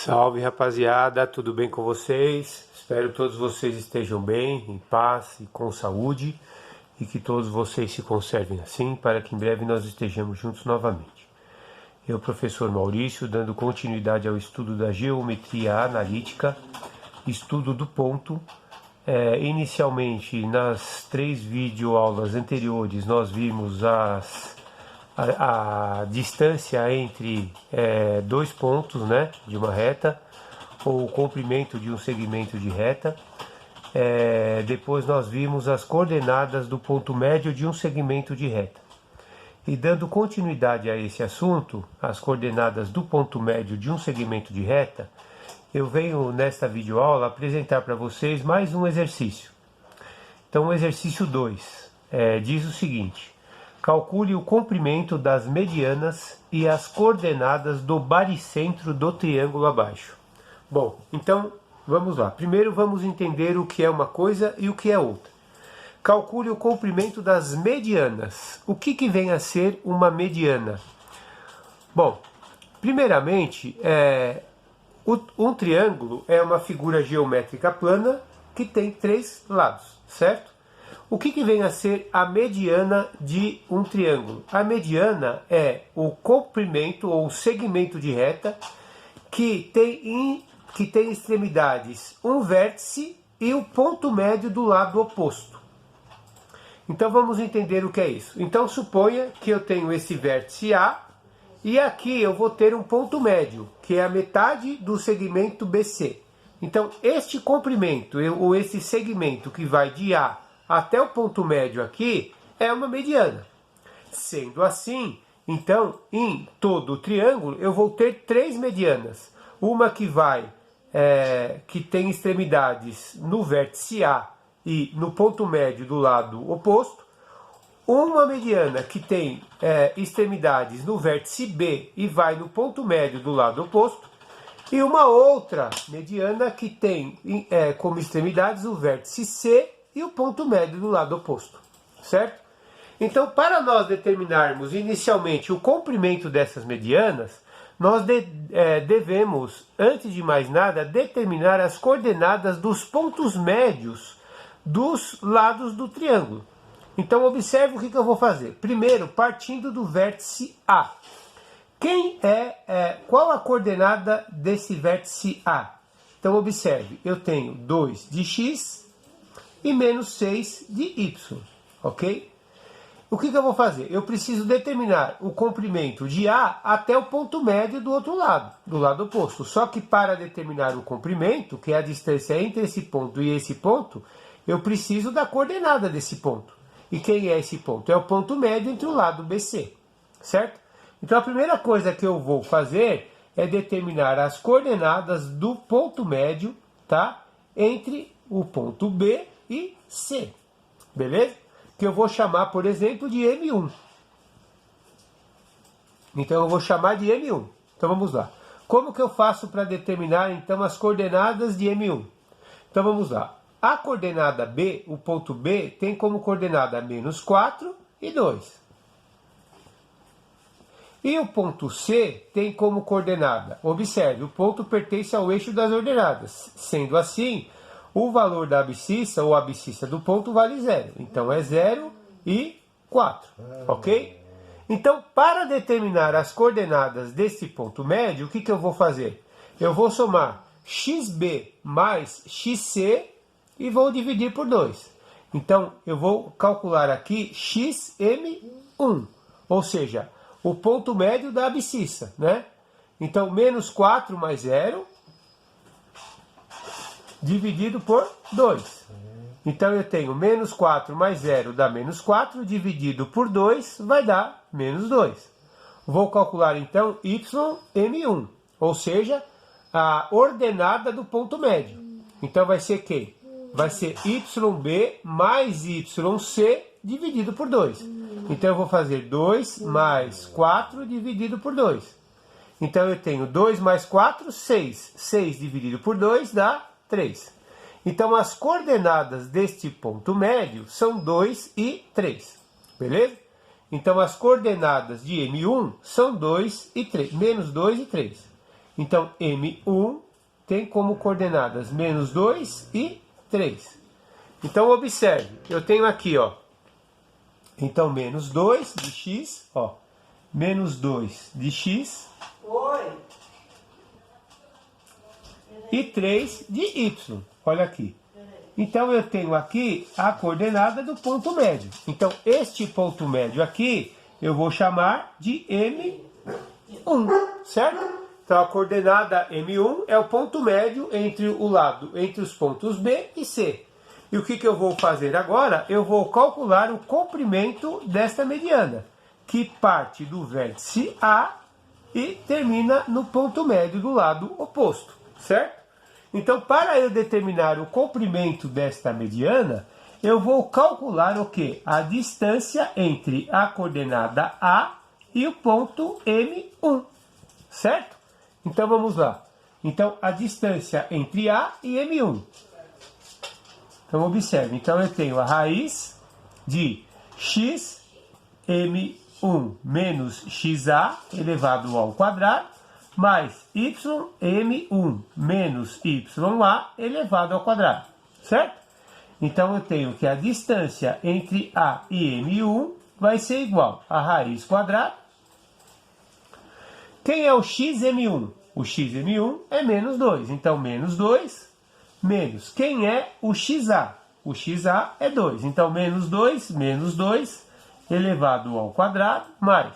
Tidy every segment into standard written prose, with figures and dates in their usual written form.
Salve rapaziada, tudo bem com vocês? Espero que todos vocês estejam bem, em paz e com saúde e que todos vocês se conservem assim para que em breve nós estejamos juntos novamente. Eu, professor Maurício, dando continuidade ao estudo da geometria analítica, estudo do ponto. Inicialmente, nas 3 videoaulas anteriores, nós vimos a distância entre 2 pontos, né, de uma reta, ou o comprimento de um segmento de reta. Depois nós vimos as coordenadas do ponto médio de um segmento de reta. E dando continuidade a esse assunto, as coordenadas do ponto médio de um segmento de reta, eu venho nesta videoaula apresentar para vocês mais um exercício. Então, o exercício 2 diz o seguinte: calcule o comprimento das medianas e as coordenadas do baricentro do triângulo abaixo. Bom, então vamos lá. Primeiro vamos entender o que é uma coisa e o que é outra. Calcule o comprimento das medianas. O que vem a ser uma mediana? Bom, primeiramente, um triângulo é uma figura geométrica plana que tem 3 lados, certo? O que vem a ser a mediana de um triângulo? A mediana é o comprimento ou segmento de reta que tem extremidades, um vértice e o ponto médio do lado oposto. Então vamos entender o que é isso. Então suponha que eu tenho esse vértice A e aqui eu vou ter um ponto médio, que é a metade do segmento BC. Então este comprimento ou esse segmento que vai de A até o ponto médio aqui é uma mediana. Sendo assim, então em todo o triângulo eu vou ter 3 medianas. Uma que tem extremidades no vértice A e no ponto médio do lado oposto. Uma mediana que tem extremidades no vértice B e vai no ponto médio do lado oposto. E uma outra mediana que tem como extremidades o vértice C e o ponto médio do lado oposto, certo? Então, para nós determinarmos inicialmente o comprimento dessas medianas, nós devemos, antes de mais nada, determinar as coordenadas dos pontos médios dos lados do triângulo. Então, observe o que eu vou fazer. Primeiro, partindo do vértice A. Qual a coordenada desse vértice A? Então, observe, eu tenho 2 de x e menos 6 de y, ok? O que eu vou fazer? Eu preciso determinar o comprimento de A até o ponto médio do outro lado, do lado oposto. Só que para determinar o comprimento, que é a distância entre esse ponto e esse ponto, eu preciso da coordenada desse ponto. E quem é esse ponto? É o ponto médio entre o lado BC, certo? Então a primeira coisa que eu vou fazer é determinar as coordenadas do ponto médio, tá? Entre o ponto B e C, beleza? Que eu vou chamar, por exemplo, de M1. Então eu vou chamar de M1. Então vamos lá. Como que eu faço para determinar então as coordenadas de M1? Então vamos lá. A coordenada B, o ponto B, tem como coordenada menos 4 e 2. E o ponto C tem como coordenada, observe, o ponto pertence ao eixo das ordenadas. Sendo assim, o valor da abscissa ou abscissa do ponto vale 0. Então é 0 e 4, ok? Então, para determinar as coordenadas desse ponto médio, o que eu vou fazer? Eu vou somar xb mais xc e vou dividir por 2. Então, eu vou calcular aqui xm1, ou seja, o ponto médio da abscissa, né? Então, menos 4 mais 0, dividido por 2. Então, eu tenho menos 4 mais 0 dá menos 4, dividido por 2 vai dar menos 2. Vou calcular, então, ym1, ou seja, a ordenada do ponto médio. Então, vai ser quem? Vai ser yb mais yc dividido por 2. Então, eu vou fazer 2 mais 4 dividido por 2. Então, eu tenho 2 mais 4, 6. 6 dividido por 2 dá 3. Então, as coordenadas deste ponto médio são 2 e 3. Beleza? Então, as coordenadas de M1 são 2 e 3, menos 2 e 3. Então, M1 tem como coordenadas menos 2 e 3. Então, observe, eu tenho aqui, ó, então, menos 2 de x, ó, menos 2 de x. Oi. E 3 de y, olha aqui. Então, eu tenho aqui a coordenada do ponto médio. Então, este ponto médio aqui, eu vou chamar de M1, certo? Então, a coordenada M1 é o ponto médio entre os pontos B e C. E o que eu vou fazer agora? Eu vou calcular o comprimento desta mediana, que parte do vértice A e termina no ponto médio do lado oposto, certo? Então, para eu determinar o comprimento desta mediana, eu vou calcular o quê? A distância entre a coordenada A e o ponto M1, certo? Então, vamos lá. Então, a distância entre A e M1. Então, observe. Então, eu tenho a raiz de x M1 menos xa elevado ao quadrado, maisym1 menos ya elevado ao quadrado, certo? Então, eu tenho que a distância entre A e M1 vai ser igual a raiz quadrada. Quem é o xm1? O xm1 é menos 2. Então, menos 2 menos. Quem é o xa? O xa é 2. Então, menos 2 elevado ao quadrado, mais.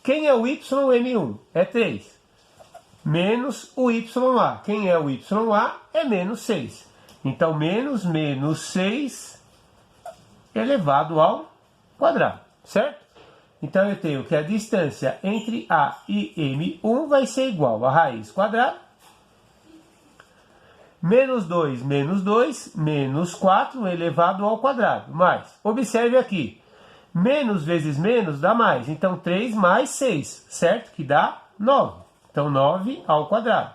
Quem é o ym1? É 3. Menos o ya. Quem é o ya? É menos 6. Então, menos 6 elevado ao quadrado, certo? Então, eu tenho que a distância entre A e M1 vai ser igual a raiz quadrada. Menos 2, menos 4 elevado ao quadrado. Mais, observe aqui, menos vezes menos dá mais. Então, 3 mais 6, certo? Que dá 9. Então, 9 ao quadrado.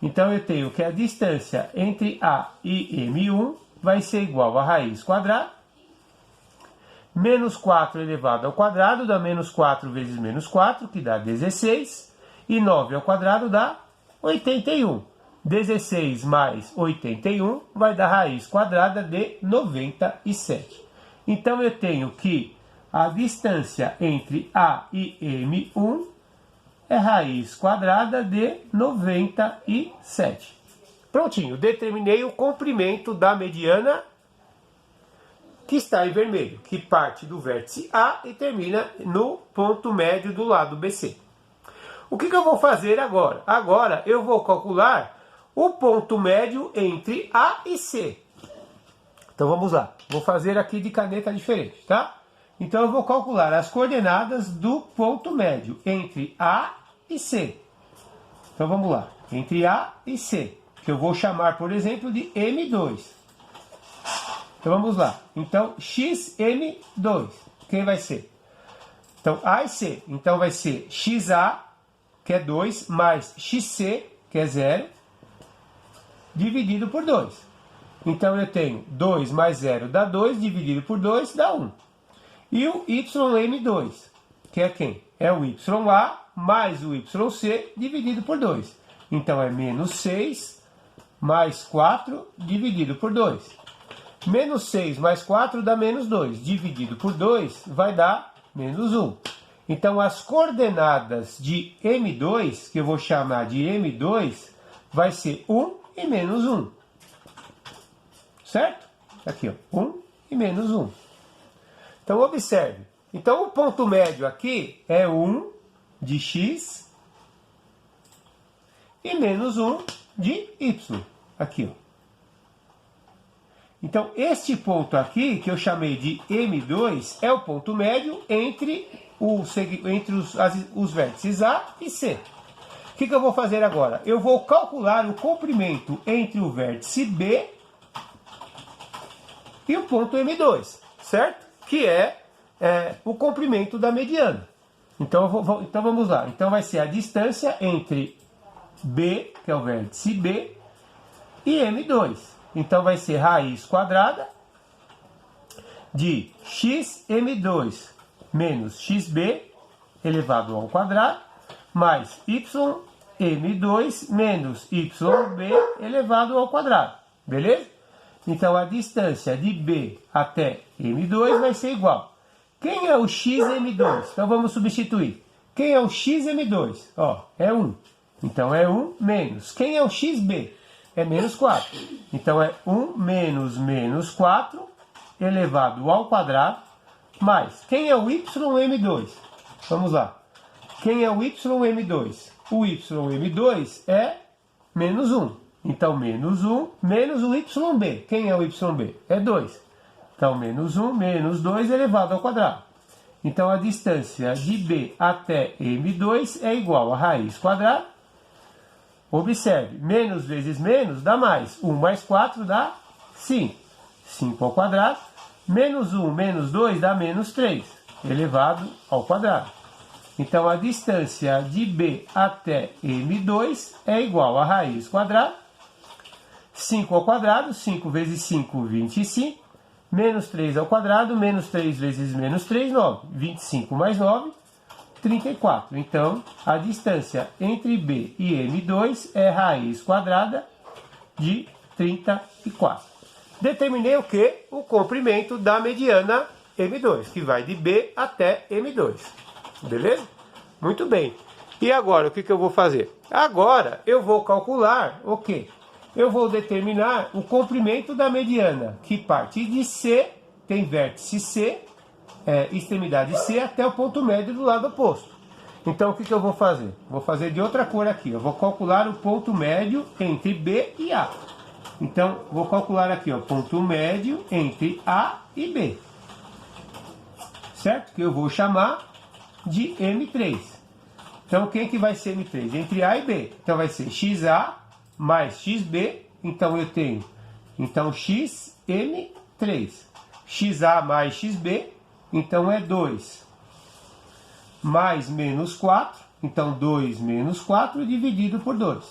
Então, eu tenho que a distância entre A e M1 vai ser igual a raiz quadrada. Menos 4 elevado ao quadrado dá menos 4 vezes menos 4, que dá 16. E 9 ao quadrado dá 81. 16 mais 81 vai dar raiz quadrada de 97. Então, eu tenho que a distância entre A e M1 é raiz quadrada de 97. Prontinho, determinei o comprimento da mediana que está em vermelho, que parte do vértice A e termina no ponto médio do lado BC. O que eu vou fazer agora? Agora eu vou calcular o ponto médio entre A e C. Então vamos lá, vou fazer aqui de caneta diferente, tá? Então eu vou calcular as coordenadas do ponto médio entre A e C. Então vamos lá, entre A e C, que eu vou chamar, por exemplo, de M2. Então vamos lá, então xm2, quem vai ser? Então A e C, então vai ser xa, que é 2, mais xc, que é 0, dividido por 2. Então eu tenho 2 mais 0 dá 2, dividido por 2 dá 1. E o ym2, que é quem? É o ya mais o yc dividido por 2. Então é menos 6 mais 4 dividido por 2. Menos 6 mais 4 dá menos 2. Dividido por 2 vai dar menos 1. Então as coordenadas de M2, que eu vou chamar de M2, vai ser 1 e menos 1. Certo? Aqui, ó, 1 e menos 1. Então, observe. Então, o ponto médio aqui é 1 de x e menos 1 de y. Aqui, ó. Então, este ponto aqui, que eu chamei de M2, é o ponto médio entre os vértices A e C. O que eu vou fazer agora? Eu vou calcular o comprimento entre o vértice B e o ponto M2, certo? Que é o comprimento da mediana. Então, então vamos lá. Então vai ser a distância entre B, que é o vértice B, e M2. Então vai ser raiz quadrada de xm2 menos xb elevado ao quadrado, mais y m2 menos yb elevado ao quadrado, beleza? Então, a distância de B até m2 vai ser igual. Quem é o xm2? Então, vamos substituir. Quem é o xm2? Ó, é 1. Então, é 1 menos. Quem é o xb? É menos 4. Então, é 1 menos menos 4 elevado ao quadrado, mais. Quem é o ym2? Vamos lá. Quem é o ym2? O ym2 é menos 1. Então, menos 1 menos o yb. Quem é o yb? É 2. Então, menos 1 menos 2 elevado ao quadrado. Então, a distância de B até M2 é igual a raiz quadrada. Observe, menos vezes menos dá mais. 1 mais 4 dá 5. 5 ao quadrado. Menos 1 menos 2 dá menos 3, elevado ao quadrado. Então, a distância de B até M2 é igual a raiz quadrada. 5 ao quadrado, 5 vezes 5, 25. Menos 3 ao quadrado, menos 3 vezes menos 3, 9. 25 mais 9, 34. Então, a distância entre B e M2 é raiz quadrada de 34. Determinei o quê? O comprimento da mediana M2, que vai de B até M2. Beleza? Muito bem. E agora, o que eu vou fazer? Agora, eu vou calcular o quê? Eu vou determinar o comprimento da mediana, que parte de C, tem vértice C, extremidade C, até o ponto médio do lado oposto. Então, o que eu vou fazer? Vou fazer de outra cor aqui. Eu vou calcular o ponto médio entre B e A. Então, vou calcular aqui, ó, ponto médio entre A e B. Certo? Que eu vou chamar de M3. Então, quem que vai ser M3? Entre A e B. Então, vai ser XA mais XB. Então, eu tenho XM3. XA mais XB. Então, é 2 mais menos 4. Então, 2 menos 4 dividido por 2.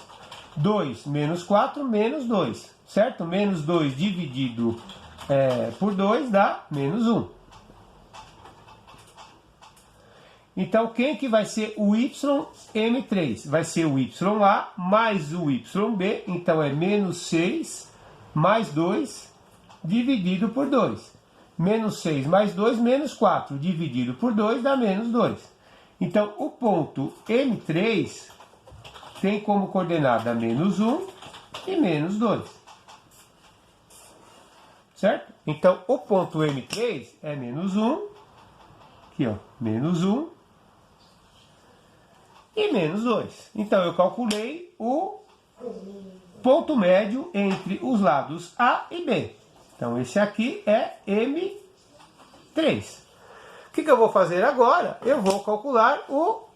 2 menos 4 menos 2. Certo? Menos 2 dividido por 2 dá menos 1. Então, quem que vai ser o YM3? Vai ser o YA mais o YB. Então, é menos 6 mais 2 dividido por 2. Menos 6 mais 2, menos 4 dividido por 2 dá menos 2. Então, o ponto M3 tem como coordenada menos 1 e menos 2. Certo? Então, o ponto M3 é menos 1. Aqui, ó, menos 1. E menos 2. Então, eu calculei o ponto médio entre os lados A e B. Então, esse aqui é M3. O que eu vou fazer agora? Eu vou calcular o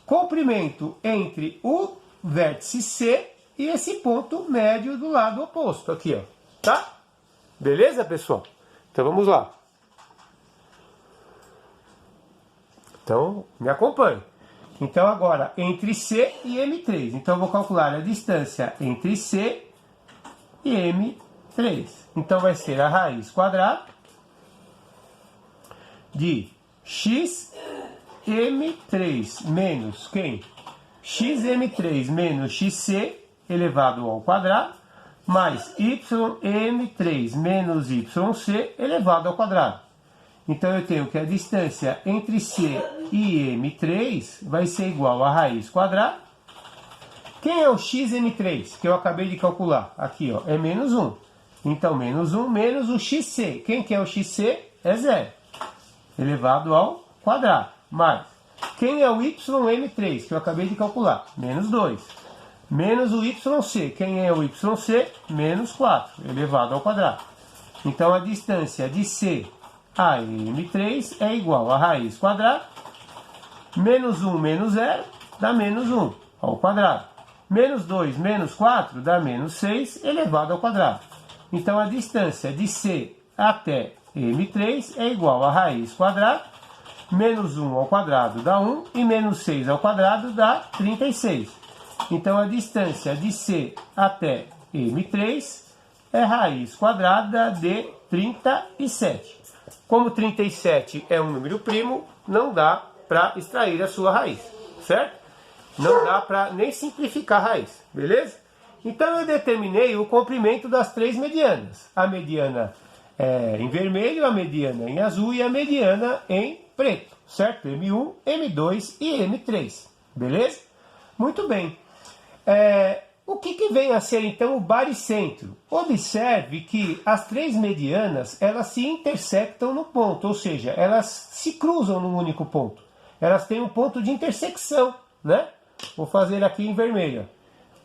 comprimento entre o vértice C e esse ponto médio do lado oposto. Aqui, ó. Tá? Beleza, pessoal? Então, vamos lá. Então, me acompanhe. Então, agora, entre C e M3. Então, eu vou calcular a distância entre C e M3. Então, vai ser a raiz quadrada de xm3 menos quem? xm3 menos xc elevado ao quadrado, mais ym3 menos yc elevado ao quadrado. Então, eu tenho que a distância entre C e M3 vai ser igual a raiz quadrada. Quem é o xm3 que eu acabei de calcular? Aqui, ó, é menos 1. Então, menos 1 menos o xc. Quem que é o xc? É 0. Elevado ao quadrado. Mais. Quem é o ym3 que eu acabei de calcular? Menos 2. Menos o yc. Quem é o yc? Menos 4. Elevado ao quadrado. Então, a distância de C a M3 é igual a raiz quadrada, menos 1 menos 0 dá menos 1 ao quadrado. Menos 2 menos 4 dá menos 6 elevado ao quadrado. Então, a distância de C até M3 é igual a raiz quadrada, menos 1 ao quadrado dá 1 e menos 6 ao quadrado dá 36. Então, a distância de C até M3 é raiz quadrada de 37. Como 37 é um número primo, não dá para extrair a sua raiz, certo? Não dá para nem simplificar a raiz, beleza? Então eu determinei o comprimento das três medianas. A mediana em vermelho, a mediana em azul e a mediana em preto, certo? M1, M2 e M3, beleza? Muito bem. O que vem a ser então o baricentro? Observe que as três medianas, elas se intersectam no ponto, ou seja, elas se cruzam num único ponto. Elas têm um ponto de intersecção, né? Vou fazer aqui em vermelho.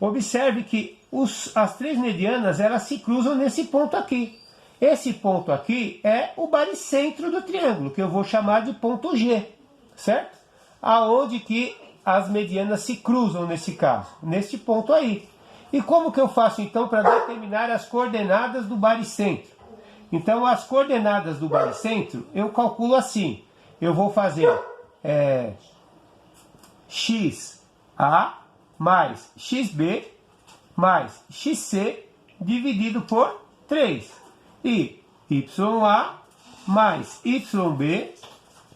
Observe que as três medianas, elas se cruzam nesse ponto aqui. Esse ponto aqui é o baricentro do triângulo, que eu vou chamar de ponto G, certo? Aonde que as medianas se cruzam nesse caso, neste ponto aí. E como que eu faço então para determinar as coordenadas do baricentro? Então as coordenadas do baricentro eu calculo assim. Eu vou fazer XA mais XB mais XC dividido por 3. E YA mais YB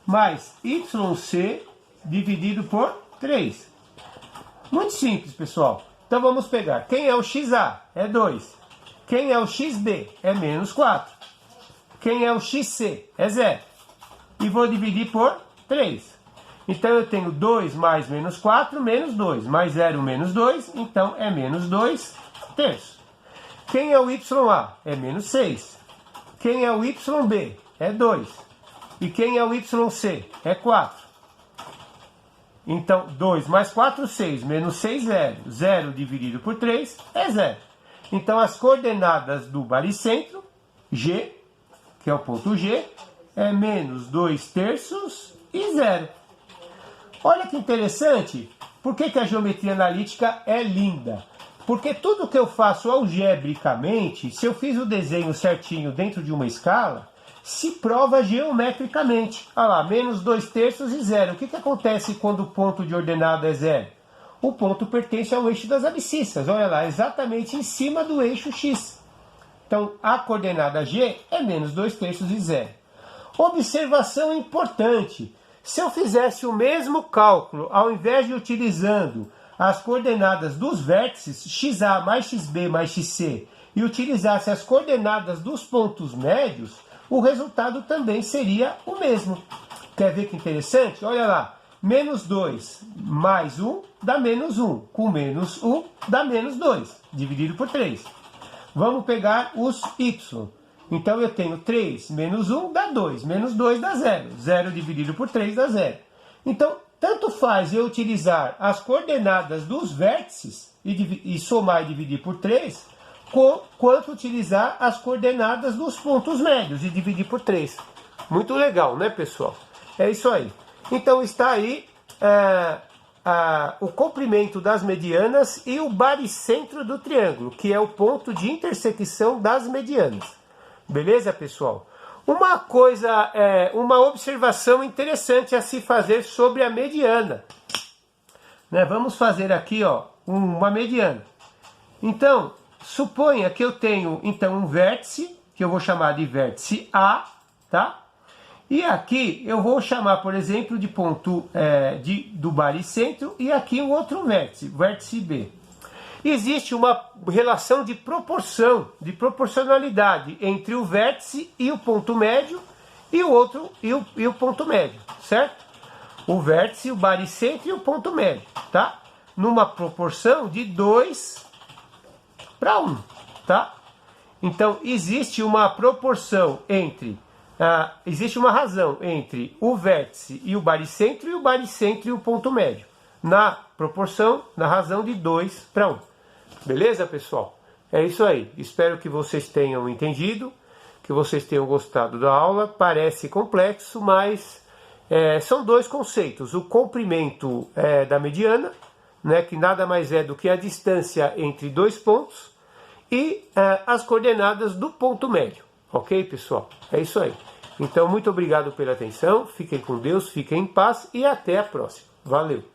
mais YC dividido por 3. Muito simples, pessoal. Então vamos pegar. Quem é o XA? É 2. Quem é o XB? É menos 4. Quem é o XC? É 0. E vou dividir por 3. Então eu tenho 2 mais menos 4, menos 2. Mais 0 menos 2, então é menos 2 terços. Quem é o YA? É menos 6. Quem é o YB? É 2. E quem é o YC? É 4. Então, 2 mais 4, 6. Menos 6, 0. 0 dividido por 3 é 0. Então, as coordenadas do baricentro, G, que é o ponto G, é menos 2 terços e 0. Olha que interessante. Por que a geometria analítica é linda? Porque tudo que eu faço algebricamente, se eu fiz o desenho certinho dentro de uma escala, se prova geometricamente. Olha lá, menos 2 terços e 0. O que acontece quando o ponto de ordenada é 0? O ponto pertence ao eixo das abscissas. Olha lá, exatamente em cima do eixo X. Então, a coordenada G é menos 2 terços e 0. Observação importante. Se eu fizesse o mesmo cálculo, ao invés de utilizando as coordenadas dos vértices, XA mais XB mais XC, e utilizasse as coordenadas dos pontos médios, o resultado também seria o mesmo. Quer ver que interessante? Olha lá, menos 2 mais 1 dá menos 1, com menos 1 dá menos 2, dividido por 3. Vamos pegar os y. Então eu tenho 3 menos 1 dá 2, menos 2 dá 0. 0 dividido por 3 dá 0. Então, tanto faz eu utilizar as coordenadas dos vértices e somar e dividir por 3, quanto utilizar as coordenadas dos pontos médios e dividir por 3. Muito legal, né, pessoal? É isso aí. Então está aí o comprimento das medianas e o baricentro do triângulo, que é o ponto de intersecção das medianas. Beleza, pessoal? Uma coisa, uma observação interessante a se fazer sobre a mediana. Né? Vamos fazer aqui, ó, uma mediana. Então, suponha que eu tenho, então, um vértice, que eu vou chamar de vértice A, tá? E aqui eu vou chamar, por exemplo, de ponto do baricentro, e aqui um outro vértice, vértice B. Existe uma relação de proporção, de proporcionalidade entre o vértice e o ponto médio, e o outro e o ponto médio, certo? O vértice, o baricentro e o ponto médio, tá? Numa proporção de 2 para 1, tá? Então, existe uma proporção entre, existe uma razão entre o vértice e o baricentro e o ponto médio, na proporção, na razão de 2 para 1. Beleza, pessoal? É isso aí. Espero que vocês tenham entendido, que vocês tenham gostado da aula. Parece complexo, mas são dois conceitos. O comprimento da mediana, né, que nada mais é do que a distância entre dois pontos, e as coordenadas do ponto médio. Ok, pessoal? É isso aí. Então, muito obrigado pela atenção. Fiquem com Deus, fiquem em paz e até a próxima. Valeu!